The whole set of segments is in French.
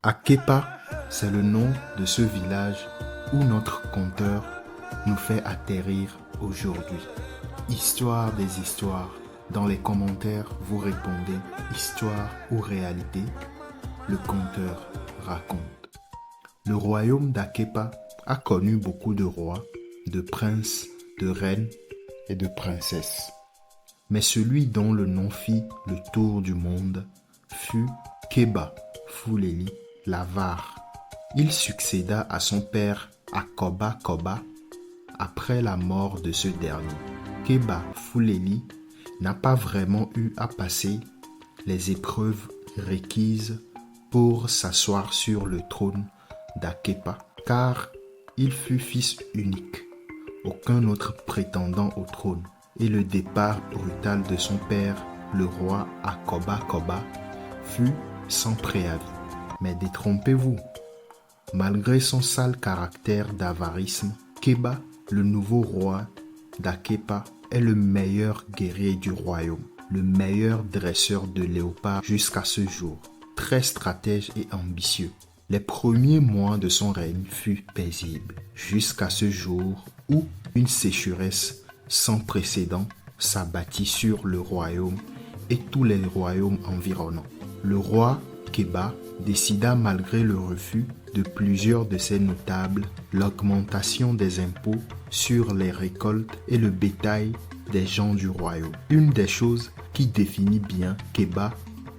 Akepa, c'est le nom de ce village où notre conteur nous fait atterrir aujourd'hui. Histoire des histoires. Dans les commentaires, vous répondez histoire ou réalité. Le conteur raconte. Le royaume d'Akepa a connu beaucoup de rois, de princes, de reines et de princesses. Mais celui dont le nom fit le tour du monde fut Keba Fuleli l'avare. Il succéda à son père Akoba Koba après la mort de ce dernier. Keba Fuleli n'a pas vraiment eu à passer les épreuves requises pour s'asseoir sur le trône d'Akepa, car il fut fils unique, aucun autre prétendant au trône, et le départ brutal de son père, le roi Akoba Koba, fut sans préavis. Mais détrompez-vous, malgré son sale caractère d'avarisme, Keba, le nouveau roi d'Akepa, est le meilleur guerrier du royaume, le meilleur dresseur de léopards jusqu'à ce jour, très stratège et ambitieux. Les premiers mois de son règne furent paisibles, jusqu'à ce jour où une sécheresse sans précédent s'abattit sur le royaume et tous les royaumes environnants. Le roi Keba décida, malgré le refus de plusieurs de ses notables, l'augmentation des impôts sur les récoltes et le bétail des gens du royaume. Une des choses qui définit bien Keba,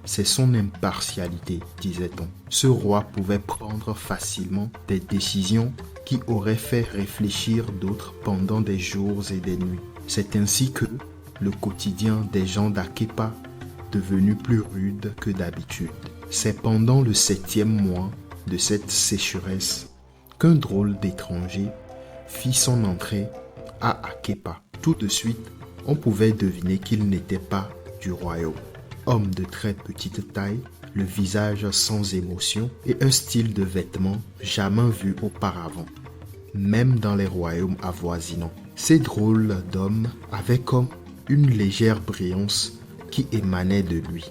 c'est son impartialité, disait-on. Ce roi pouvait prendre facilement des décisions qui auraient fait réfléchir d'autres pendant des jours et des nuits. C'est ainsi que le quotidien des gens d'Akepa devenu plus rude que d'habitude. C'est pendant le 7e mois de cette sécheresse qu'un drôle d'étranger fit son entrée à Akepa. Tout de suite, on pouvait deviner qu'il n'était pas du royaume. Homme de très petite taille, le visage sans émotion et un style de vêtements jamais vu auparavant, même dans les royaumes avoisinants. Ces drôles d'hommes avaient comme une légère brillance qui émanait de lui.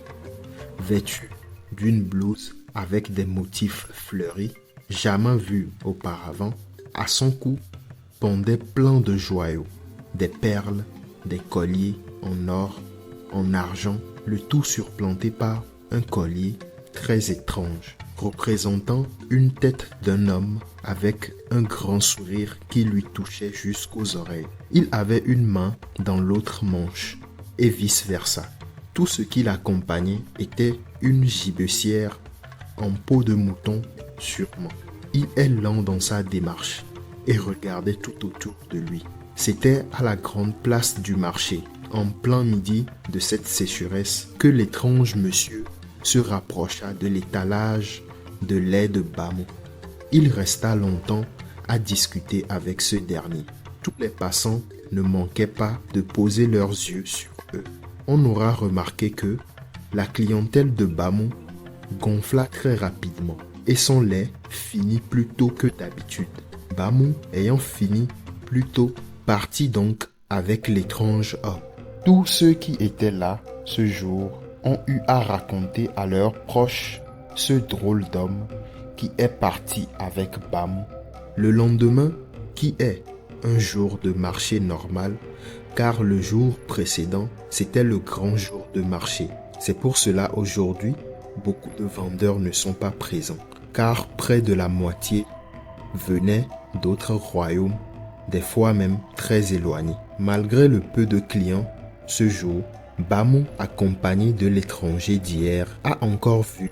Vêtu d'une blouse avec des motifs fleuris, jamais vus auparavant, à son cou pendaient plein de joyaux, des perles, des colliers en or, en argent, le tout surplanté par un collier très étrange, représentant une tête d'un homme avec un grand sourire qui lui touchait jusqu'aux oreilles. Il avait une main dans l'autre manche, et vice-versa. Tout ce qui l'accompagnait était une gibecière en peau de mouton sûrement. Il est lent dans sa démarche et regardait tout autour de lui. C'était à la grande place du marché, en plein midi de cette sécheresse, que l'étrange monsieur se rapprocha de l'étalage de lait de Bamou. Il resta longtemps à discuter avec ce dernier. Tous les passants ne manquaient pas de poser leurs yeux sur eux. On aura remarqué que la clientèle de Bamou gonfla très rapidement et son lait finit plus tôt que d'habitude. Bamou, ayant fini plus tôt, partit donc avec l'étrange homme. Tous ceux qui étaient là ce jour ont eu à raconter à leurs proches ce drôle d'homme qui est parti avec Bamou. Le lendemain, qui est un jour de marché normal, car le jour précédent, c'était le grand jour de marché. C'est pour cela aujourd'hui, beaucoup de vendeurs ne sont pas présents, car près de la moitié venaient d'autres royaumes, des fois même très éloignés. Malgré le peu de clients, ce jour, Bamou, accompagné de l'étranger d'hier, a encore vu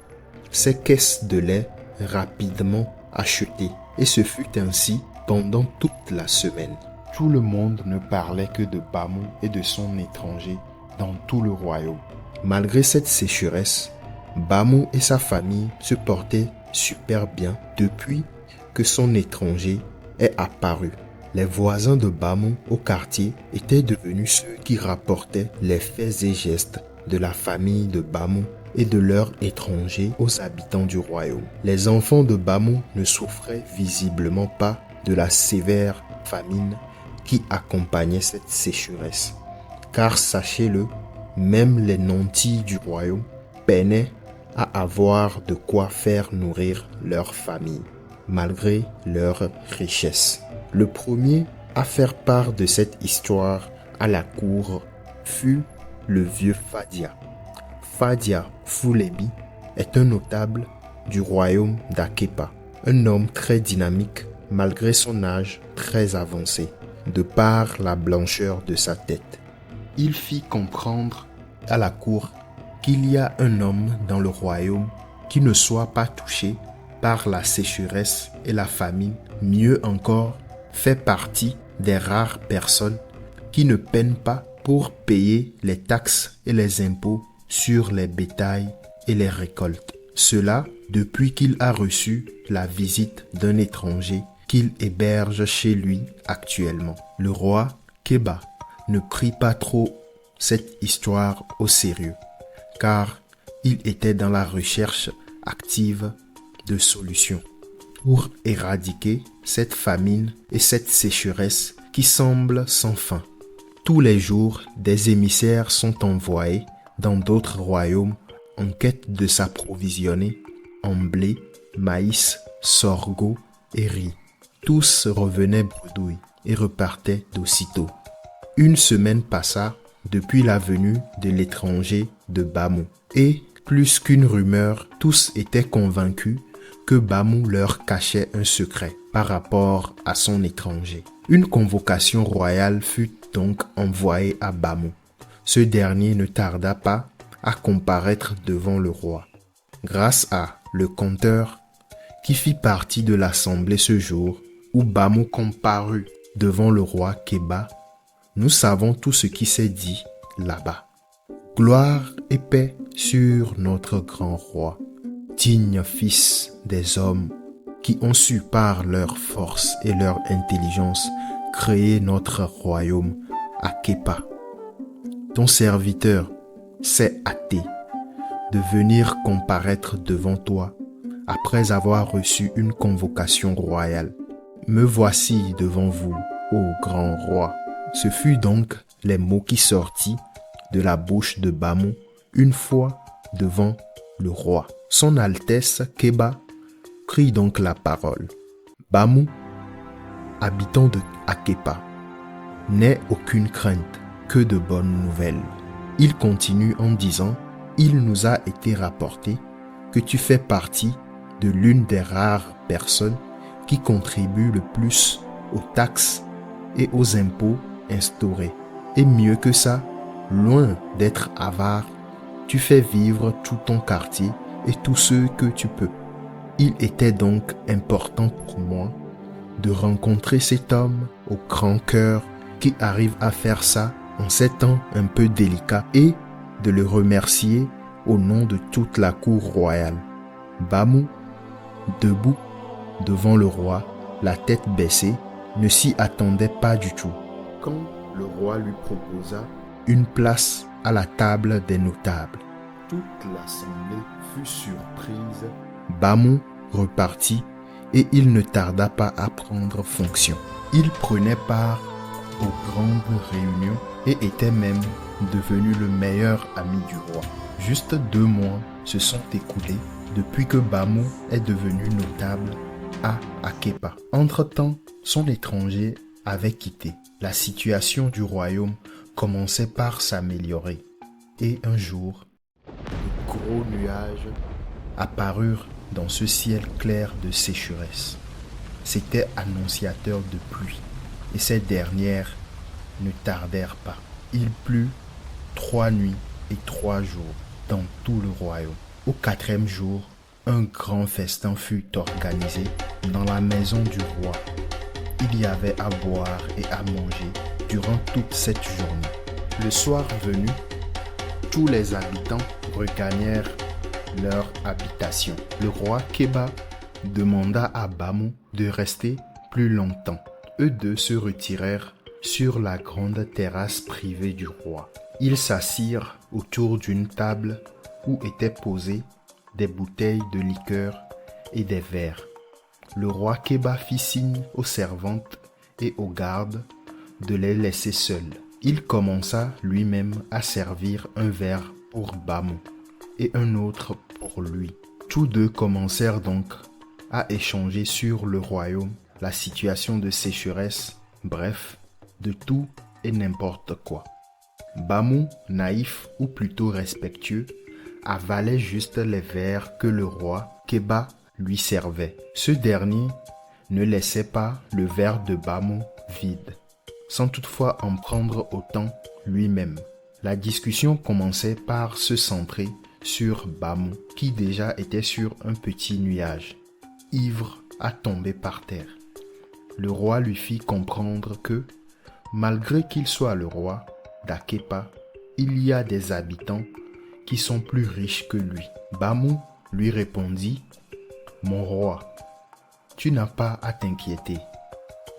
ses caisses de lait rapidement achetées. Et ce fut ainsi pendant toute la semaine. Tout le monde ne parlait que de Bamou et de son étranger dans tout le royaume. Malgré cette sécheresse, Bamou et sa famille se portaient super bien depuis que son étranger est apparu. Les voisins de Bamou au quartier étaient devenus ceux qui rapportaient les faits et gestes de la famille de Bamou et de leurs étrangers aux habitants du royaume. Les enfants de Bamou ne souffraient visiblement pas de la sévère famine qui accompagnait cette sécheresse. Car sachez-le, même les nantis du royaume peinaient à avoir de quoi faire nourrir leur famille, malgré leur richesse. Le premier à faire part de cette histoire à la cour fut le vieux Fadia. Fadia Fulebi est un notable du royaume d'Akepa, un homme très dynamique malgré son âge très avancé, de par la blancheur de sa tête. Il fit comprendre à la cour qu'il y a un homme dans le royaume qui ne soit pas touché par la sécheresse et la famine, mieux encore, fait partie des rares personnes qui ne peinent pas pour payer les taxes et les impôts sur les bétails et les récoltes. Cela depuis qu'il a reçu la visite d'un étranger qu'il héberge chez lui actuellement. Le roi Keba ne prit pas trop cette histoire au sérieux, car il était dans la recherche active de solutions pour éradiquer cette famine et cette sécheresse qui semblent sans fin. Tous les jours, des émissaires sont envoyés dans d'autres royaumes en quête de s'approvisionner en blé, maïs, sorgho et riz. Tous revenaient bredouilles et repartaient d'aussitôt. Une semaine passa depuis la venue de l'étranger de Bamou. Et, plus qu'une rumeur, tous étaient convaincus que Bamou leur cachait un secret par rapport à son étranger. Une convocation royale fut donc envoyée à Bamou. Ce dernier ne tarda pas à comparaître devant le roi. Grâce à le conteur qui fit partie de l'assemblée ce jour où Bamou comparut devant le roi Keba, nous savons tout ce qui s'est dit là-bas. Gloire et paix sur notre grand roi, digne fils des hommes qui ont su par leur force et leur intelligence créer notre royaume Akepa. Ton serviteur s'est hâté de venir comparaître devant toi après avoir reçu une convocation royale. Me voici devant vous, ô grand roi. Ce fut donc les mots qui sortirent de la bouche de Bamou une fois devant le roi. Son Altesse Keba prit donc la parole. Bamou, habitant de Akepa, n'ait aucune crainte, que de bonnes nouvelles. Il continue en disant, il nous a été rapporté que tu fais partie de l'une des rares personnes qui contribuent le plus aux taxes et aux impôts instaurés. Et mieux que ça, loin d'être avare, tu fais vivre tout ton quartier et tous ceux que tu peux. Il était donc important pour moi de rencontrer cet homme au grand cœur qui arrive à faire ça en ces temps un peu délicats et de le remercier au nom de toute la cour royale. Bamou, debout devant le roi, la tête baissée, ne s'y attendait pas du tout. Quand le roi lui proposa une place à la table des notables, toute l'assemblée fut surprise. Bamou repartit et il ne tarda pas à prendre fonction. Il prenait part aux grandes réunions et était même devenu le meilleur ami du roi. Juste 2 mois se sont écoulés depuis que Bamou est devenu notable à Akepa. Entre-temps, son étranger avait quitté. La situation du royaume commençait par s'améliorer. Et un jour, de gros nuages apparurent dans ce ciel clair de sécheresse. C'était annonciateur de pluie. Et ces dernières ne tardèrent pas. Il plut 3 nuits et 3 jours dans tout le royaume. Au 4e jour, un grand festin fut organisé dans la maison du roi. Il y avait à boire et à manger durant toute cette journée. Le soir venu, tous les habitants regagnèrent leur habitation. Le roi Keba demanda à Bamou de rester plus longtemps. Eux deux se retirèrent sur la grande terrasse privée du roi. Ils s'assirent autour d'une table où étaient posées des bouteilles de liqueur et des verres. Le roi Keba fit signe aux servantes et aux gardes de les laisser seuls. Il commença lui-même à servir un verre pour Bamou et un autre pour lui. Tous deux commencèrent donc à échanger sur le royaume, la situation de sécheresse, bref, de tout et n'importe quoi. Bamou, naïf ou plutôt respectueux, avalait juste les verres que le roi Keba lui servait. Ce dernier ne laissait pas le verre de Bamou vide, sans toutefois en prendre autant lui-même. La discussion commençait par se centrer sur Bamou, qui déjà était sur un petit nuage, ivre à tomber par terre. Le roi lui fit comprendre que, malgré qu'il soit le roi d'Akepa, il y a des habitants qui sont plus riches que lui. Bamou lui répondit: « Mon roi, tu n'as pas à t'inquiéter.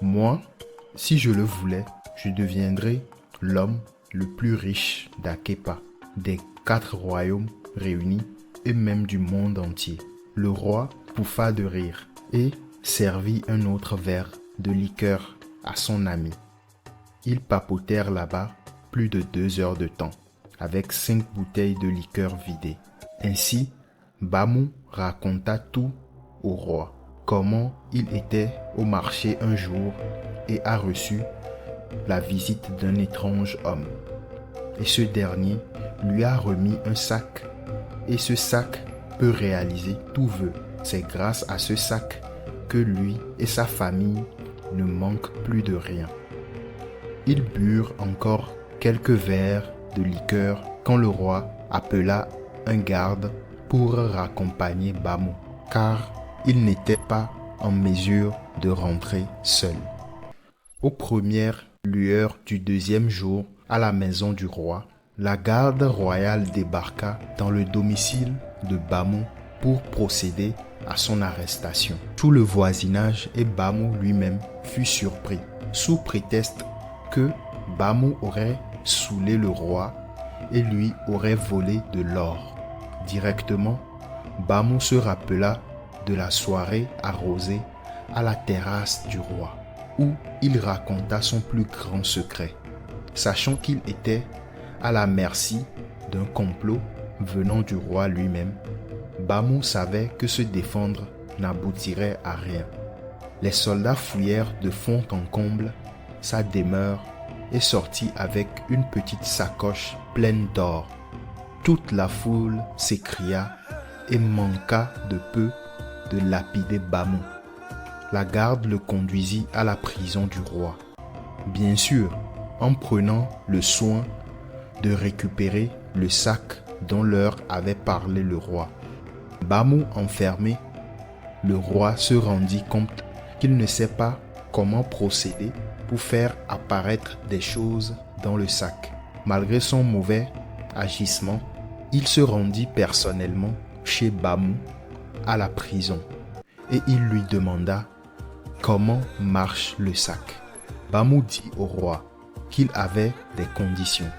Moi, si je le voulais, je deviendrais l'homme le plus riche d'Akepa, des 4 royaumes réunis et même du monde entier. » Le roi pouffa de rire et servit un autre verre de liqueur à son ami. Ils papotèrent là-bas plus de 2 heures de temps, avec 5 bouteilles de liqueur vidées. Ainsi, Bamou raconta tout au roi, comment il était au marché un jour et a reçu la visite d'un étrange homme. Et ce dernier lui a remis un sac, et ce sac peut réaliser tout vœu. C'est grâce à ce sac que lui et sa famille ne manquent plus de rien. Ils burent encore quelques verres de liqueur quand le roi appela un garde pour raccompagner Bamou, car il n'était pas en mesure de rentrer seul. Aux premières lueurs du 2e jour, à la maison du roi, la garde royale débarqua dans le domicile de Bamou pour procéder à son arrestation. Tout le voisinage et Bamou lui-même fut surpris, sous prétexte que Bamou aurait saoulé le roi et lui aurait volé de l'or. Directement, Bamou se rappela de la soirée arrosée à la terrasse du roi, où il raconta son plus grand secret. Sachant qu'il était à la merci d'un complot venant du roi lui-même, Bamou savait que se défendre n'aboutirait à rien. Les soldats fouillèrent de fond en comble sa demeure et sortit avec une petite sacoche pleine d'or. Toute la foule s'écria et manqua de peu de lapider Bamou. La garde le conduisit à la prison du roi. Bien sûr, en prenant le soin de récupérer le sac dont leur avait parlé le roi. Bamou enfermé, le roi se rendit compte qu'il ne sait pas comment procéder pour faire apparaître des choses dans le sac. Malgré son mauvais agissement, il se rendit personnellement chez Bamou à la prison et il lui demanda comment marche le sac. Bamou dit au roi qu'il avait des conditions.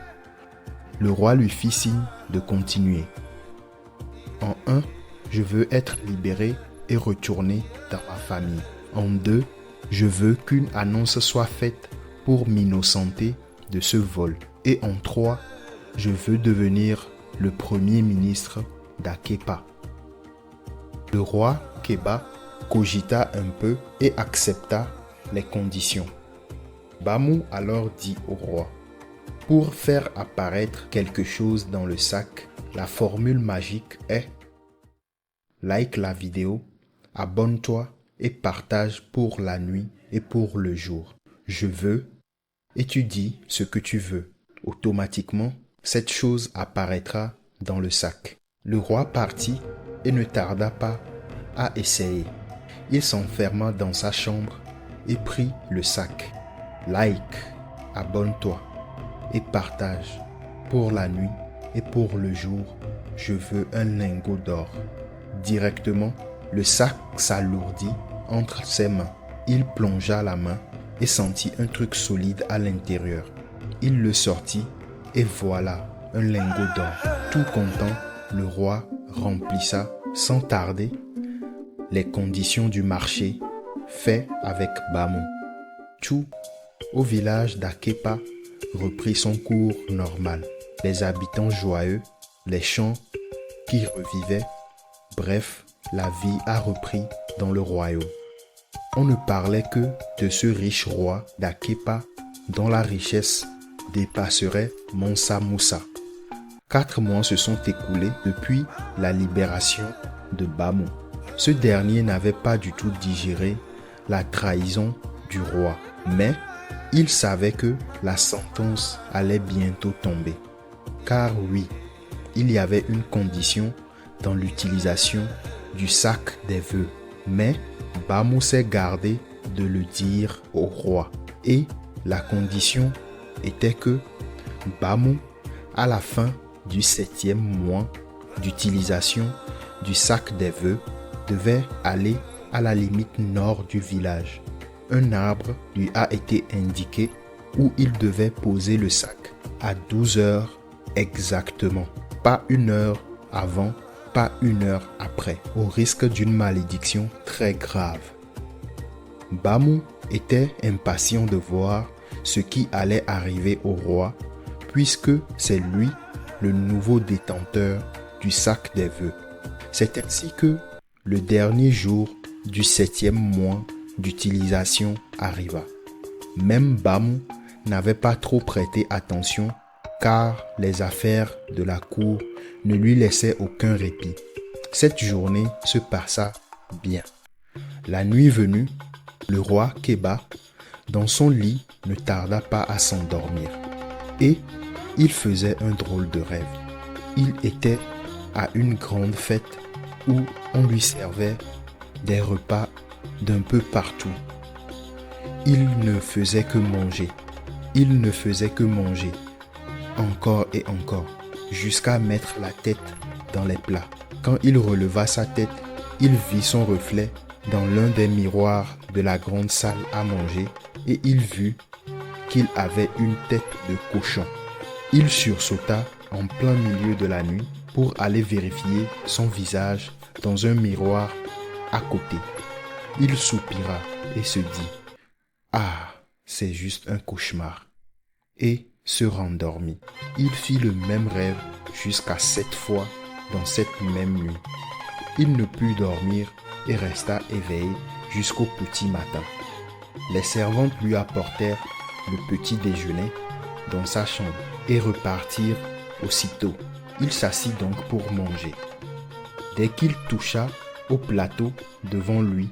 Le roi lui fit signe de continuer. En 1, je veux être libéré et retourner dans ma famille. En 2, je veux qu'une annonce soit faite pour m'innocenter de ce vol. Et en 3, je veux devenir le premier ministre d'Akepa. Le roi Keba cogita un peu et accepta les conditions. Bamou alors dit au roi: « Pour faire apparaître quelque chose dans le sac, la formule magique est: like la vidéo, abonne-toi et partage pour la nuit et pour le jour. Je veux, et tu dis ce que tu veux. Automatiquement, cette chose apparaîtra dans le sac. » Le roi partit et ne tarda pas à essayer. Il s'enferma dans sa chambre et prit le sac. Like, abonne-toi et partage. Pour la nuit et pour le jour, je veux un lingot d'or. Directement, le sac s'alourdit entre ses mains. Il plongea la main et sentit un truc solide à l'intérieur. Il le sortit et voilà un lingot d'or. Tout content, le roi remplissa sans tarder les conditions du marché fait avec Bamou. Tout au village d'Akepa reprit son cours normal. Les habitants joyeux, les chants qui revivaient Bref, la vie a repris dans le royaume. On ne parlait que de ce riche roi d'Akepa dont la richesse dépasserait Mansa Musa. 4 mois se sont écoulés depuis la libération de Bamou. Ce dernier n'avait pas du tout digéré la trahison du roi, mais il savait que la sentence allait bientôt tomber. Car oui, il y avait une condition dans l'utilisation du sac des vœux, mais Bamou s'est gardé de le dire au roi. Et la condition était que Bamou, à la fin du 7e mois d'utilisation du sac des vœux, devait aller à la limite nord du village. Un arbre lui a été indiqué où il devait poser le sac à 12 heures exactement. Pas 1 heure avant, pas 1 heure après, au risque d'une malédiction très grave. Bamou était impatient de voir ce qui allait arriver au roi, puisque c'est lui le nouveau détenteur du sac des vœux. C'est ainsi que le dernier jour du 7e mois d'utilisation arriva. Même Bamou n'avait pas trop prêté attention car les affaires de la cour ne lui laissaient aucun répit. Cette journée se passa bien. La nuit venue, le roi Keba, dans son lit, ne tarda pas à s'endormir. Et il faisait un drôle de rêve. Il était à une grande fête où on lui servait des repas d'un peu partout. Il ne faisait que manger. Il ne faisait que manger. Encore et encore, jusqu'à mettre la tête dans les plats. Quand il releva sa tête, il vit son reflet dans l'un des miroirs de la grande salle à manger et il vit qu'il avait une tête de cochon. Il sursauta en plein milieu de la nuit pour aller vérifier son visage dans un miroir à côté. Il soupira et se dit « Ah, c'est juste un cauchemar » et se rendormit. Il fit le même rêve jusqu'à 7 fois dans cette même nuit. Il ne put dormir et resta éveillé jusqu'au petit matin. Les servantes lui apportèrent le petit déjeuner dans sa chambre et repartirent aussitôt. Il s'assit donc pour manger. Dès qu'il toucha au plateau devant lui,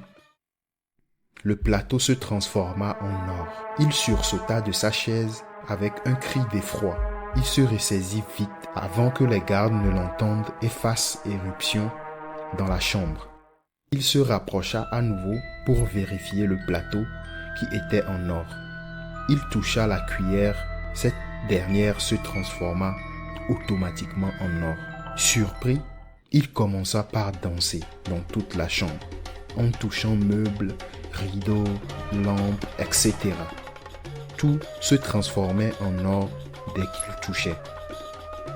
le plateau se transforma en or. Il sursauta de sa chaise avec un cri d'effroi. Il se ressaisit vite avant que les gardes ne l'entendent et fassent éruption dans la chambre. Il se rapprocha à nouveau pour vérifier le plateau qui était en or. Il toucha la cuillère, cette dernière se transforma automatiquement en or. Surpris, il commença par danser dans toute la chambre, en touchant meubles, rideaux, lampes, etc. Tout se transformait en or dès qu'il touchait.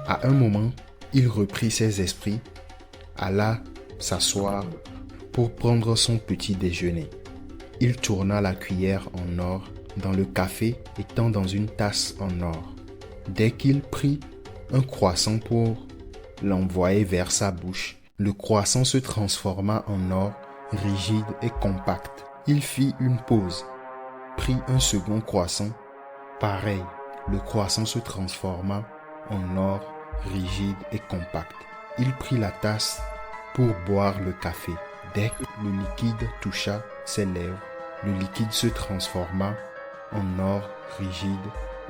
À un moment, il reprit ses esprits, alla s'asseoir pour prendre son petit déjeuner. Il tourna la cuillère en or dans le café étant dans une tasse en or. Dès qu'il prit un croissant pour l'envoyer vers sa bouche, le croissant se transforma en or rigide et compact. Il fit une pause, prit un second croissant. Pareil, le croissant se transforma en or rigide et compact. Il prit la tasse pour boire le café. Dès que le liquide toucha ses lèvres, le liquide se transforma en or rigide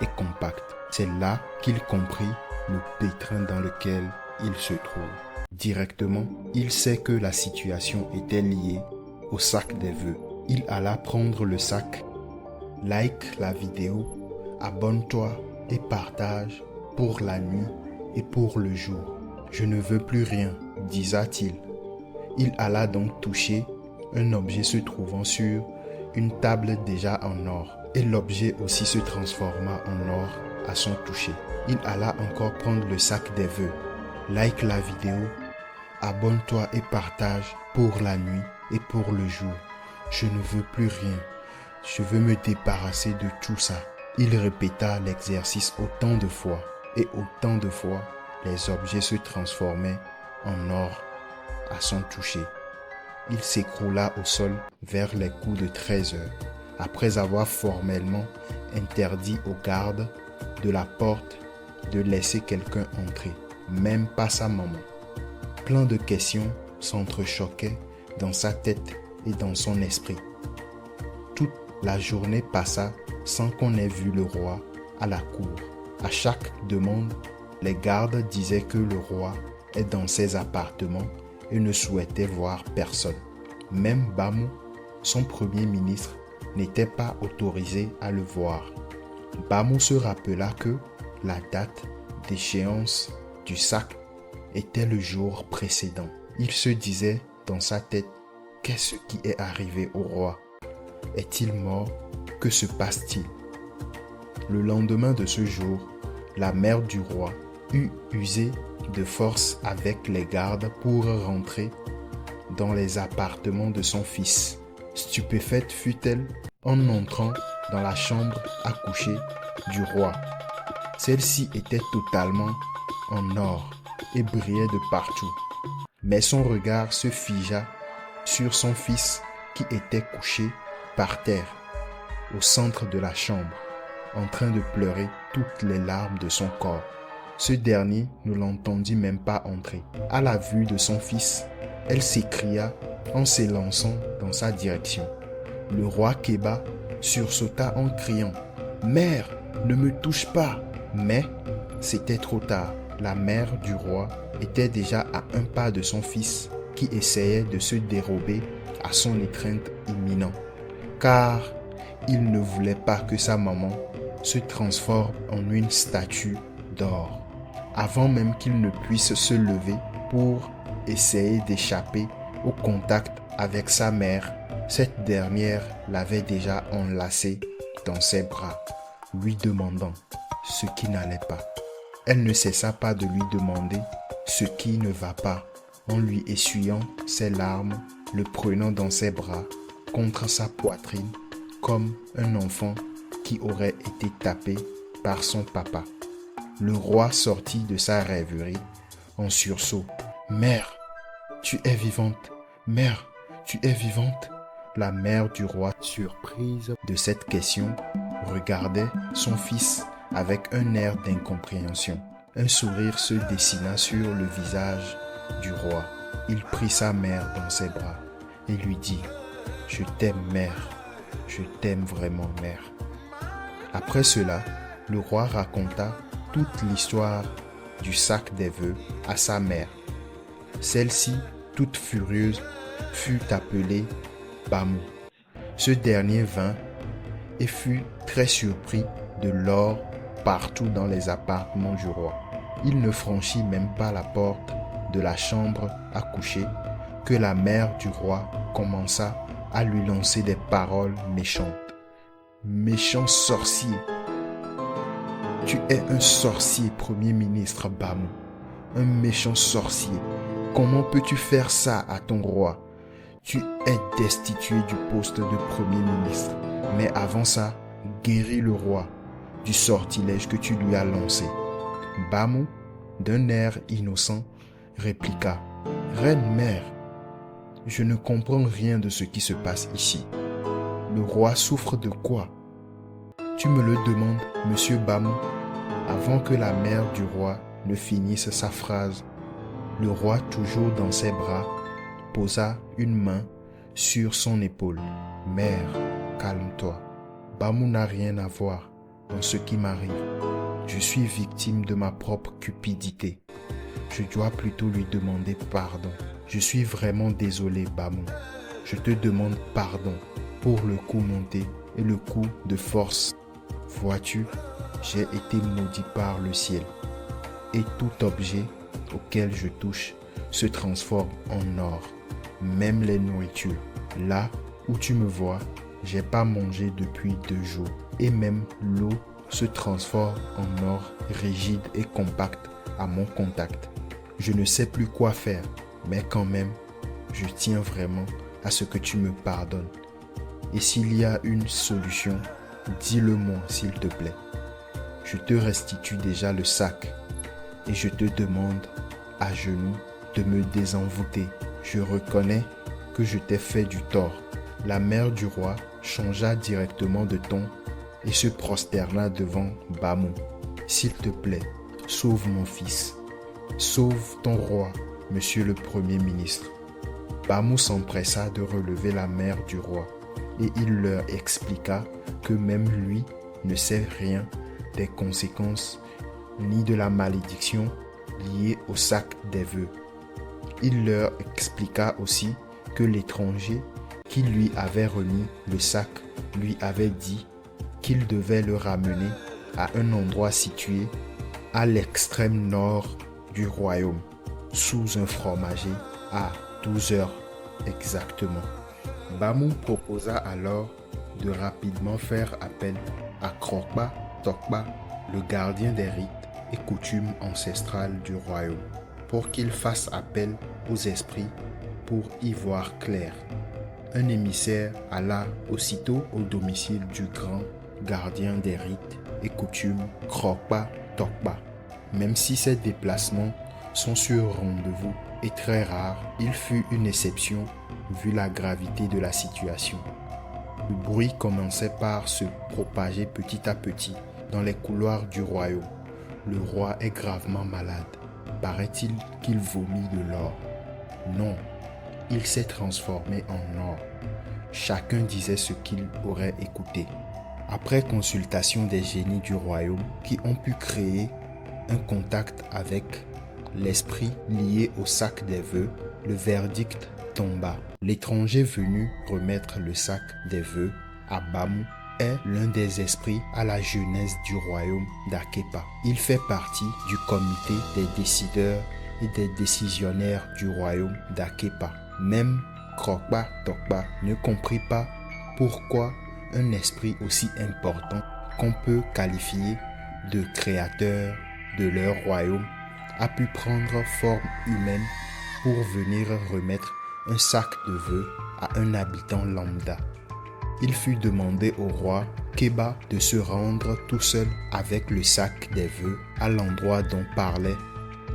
et compact. C'est là qu'il comprit le pétrin dans lequel il se trouve. Directement, il sait que la situation était liée au sac des vœux. Il alla prendre le sac. Like la vidéo, abonne-toi et partage pour la nuit et pour le jour. Je ne veux plus rien, disa-t-il. Il alla donc toucher un objet se trouvant sur une table déjà en or. Et l'objet aussi se transforma en or à son toucher. Il alla encore prendre le sac des vœux. Like la vidéo, abonne-toi et partage pour la nuit et pour le jour. Je ne veux plus rien. Je veux me débarrasser de tout ça. Il répéta l'exercice autant de fois et autant de fois, les objets se transformaient en or à son toucher. Il s'écroula au sol vers les coups de 13 heures, après avoir formellement interdit aux gardes de la porte de laisser quelqu'un entrer, même pas sa maman. Plein de questions s'entrechoquaient dans sa tête et dans son esprit. Toute la journée passa sans qu'on ait vu le roi à la cour. À chaque demande, les gardes disaient que le roi est dans ses appartements et ne souhaitait voir personne. Même Bamou, son premier ministre, n'était pas autorisé à le voir. Bamou se rappela que la date d'échéance du sac était le jour précédent. Il se disait dans sa tête, qu'est-ce qui est arrivé au roi? Est-il mort? Que se passe-t-il? Le lendemain de ce jour, la mère du roi eut usé de force avec les gardes pour rentrer dans les appartements de son fils. Stupéfaite fut-elle en entrant dans la chambre à coucher du roi. Celle-ci était totalement en or et brillait de partout. Mais son regard se figea sur son fils qui était couché par terre, au centre de la chambre, en train de pleurer toutes les larmes de son corps. Ce dernier ne l'entendit même pas entrer. À la vue de son fils, elle s'écria en s'élançant dans sa direction. Le roi Kéba sursauta en criant « Mère, ne me touche pas !» Mais c'était trop tard. La mère du roi était déjà à un pas de son fils qui essayait de se dérober à son étreinte imminente, car il ne voulait pas que sa maman se transforme en une statue d'or. Avant même qu'il ne puisse se lever pour essayer d'échapper au contact avec sa mère, cette dernière l'avait déjà enlacé dans ses bras, lui demandant ce qui n'allait pas. Elle ne cessa pas de lui demander ce qui ne va pas, en lui essuyant ses larmes, le prenant dans ses bras contre sa poitrine, comme un enfant qui aurait été tapé par son papa. Le roi sortit de sa rêverie en sursaut. « Mère, tu es vivante! Mère, tu es vivante !» La mère du roi, surprise de cette question, regardait son fils avec un air d'incompréhension. Un sourire se dessina sur le visage du roi. Il prit sa mère dans ses bras et lui dit « Je t'aime, mère, je t'aime vraiment, mère. » Après cela, le roi raconta toute l'histoire du sac des vœux à sa mère. Celle-ci, toute furieuse, fut appelée Bamou. Ce dernier vint et fut très surpris de l'or partout dans les appartements du roi. Il ne franchit même pas la porte de la chambre à coucher que la mère du roi commença à lui lancer des paroles méchantes. « Méchant sorcier! Tu es un sorcier, premier ministre Bamou. Un méchant sorcier. Comment peux-tu faire ça à ton roi? Tu es destitué du poste de premier ministre. Mais avant ça, guéris le roi du sortilège que tu lui as lancé. » Bamou, d'un air innocent, répliqua « Reine-mère, je ne comprends rien de ce qui se passe ici. Le roi souffre de quoi? Tu me le demandes, monsieur Bamou ?» Avant que la mère du roi ne finisse sa phrase, le roi, toujours dans ses bras, posa une main sur son épaule. « Mère, calme-toi. Bamou n'a rien à voir dans ce qui m'arrive. Je suis victime de ma propre cupidité. Je dois plutôt lui demander pardon. Je suis vraiment désolé, Bamou. Je te demande pardon pour le coup monté et le coup de force. Vois-tu, j'ai été maudit par le ciel, et tout objet auquel je touche se transforme en or, même les nourritures. Là où tu me vois, j'ai pas mangé depuis 2 jours, et même l'eau se transforme en or rigide et compact à mon contact. Je ne sais plus quoi faire, mais quand même, je tiens vraiment à ce que tu me pardonnes. Et s'il y a une solution, dis-le-moi s'il te plaît. Je te restitue déjà le sac et je te demande à genoux de me désenvoûter. je reconnais que je t'ai fait du tort. » La mère du roi changea directement de ton et se prosterna devant Bamou. « S'il te plaît, sauve mon fils. Sauve ton roi, monsieur le Premier ministre. » Bamou s'empressa de relever la mère du roi et il leur expliqua que même lui ne sait rien des conséquences ni de la malédiction liée au sac des vœux. Il leur expliqua aussi que l'étranger qui lui avait remis le sac lui avait dit qu'il devait le ramener à un endroit situé à l'extrême nord du royaume, sous un fromager à 12 heures exactement. Bamou proposa alors de rapidement faire appel à Krokba Tokba, le gardien des rites et coutumes ancestrales du royaume, pour qu'il fasse appel aux esprits pour y voir clair. Un émissaire alla aussitôt au domicile du grand gardien des rites et coutumes Krokba Tokba. Même si ces déplacements sont sur rendez-vous et très rares, il fut une exception vu la gravité de la situation. Le bruit commençait par se propager petit à petit dans les couloirs du royaume. Le roi est gravement malade. Paraît-il qu'il vomit de l'or. Non, il s'est transformé en or. Chacun disait ce qu'il aurait écouté. Après consultation des génies du royaume qui ont pu créer un contact avec l'esprit lié au sac des vœux, le verdict tomba. L'étranger venu remettre le sac des vœux à Bamou est l'un des esprits à la genèse du royaume d'Akepa. Il fait partie du comité des décideurs et des décisionnaires du royaume d'Akepa. Même Krokba Tokba ne comprit pas pourquoi un esprit aussi important qu'on peut qualifier de créateur de leur royaume a pu prendre forme humaine pour venir remettre un sac de vœux à un habitant lambda. Il fut demandé au roi Keba de se rendre tout seul avec le sac des vœux à l'endroit dont parlait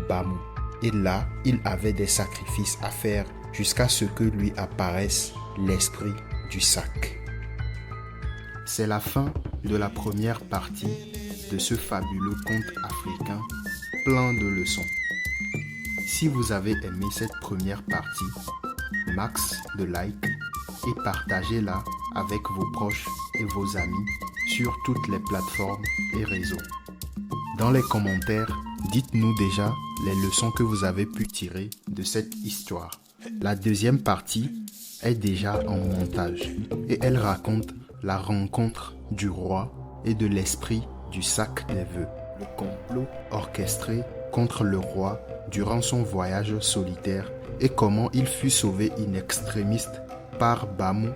Bamou. Et là, il avait des sacrifices à faire jusqu'à ce que lui apparaisse l'esprit du sac. C'est la fin de la première partie de ce fabuleux conte africain plein de leçons. Si vous avez aimé cette première partie, max de like et partagez-la avec vos proches et vos amis sur toutes les plateformes et réseaux. Dans les commentaires, dites-nous déjà les leçons que vous avez pu tirer de cette histoire. La deuxième partie est déjà en montage et elle raconte la rencontre du roi et de l'esprit du sac des vœux. Le complot orchestré contre le roi durant son voyage solitaire et comment il fut sauvé in extremis par Bamou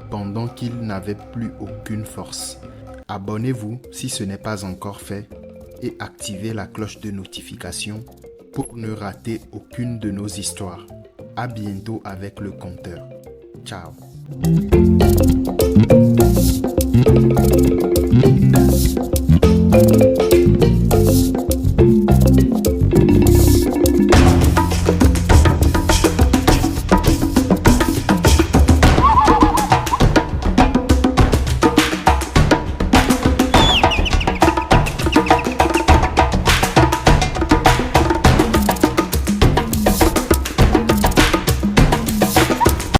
pendant qu'il n'avait plus aucune force. Abonnez-vous si ce n'est pas encore fait et activez la cloche de notification pour ne rater aucune de nos histoires. À bientôt avec le conteur. Ciao.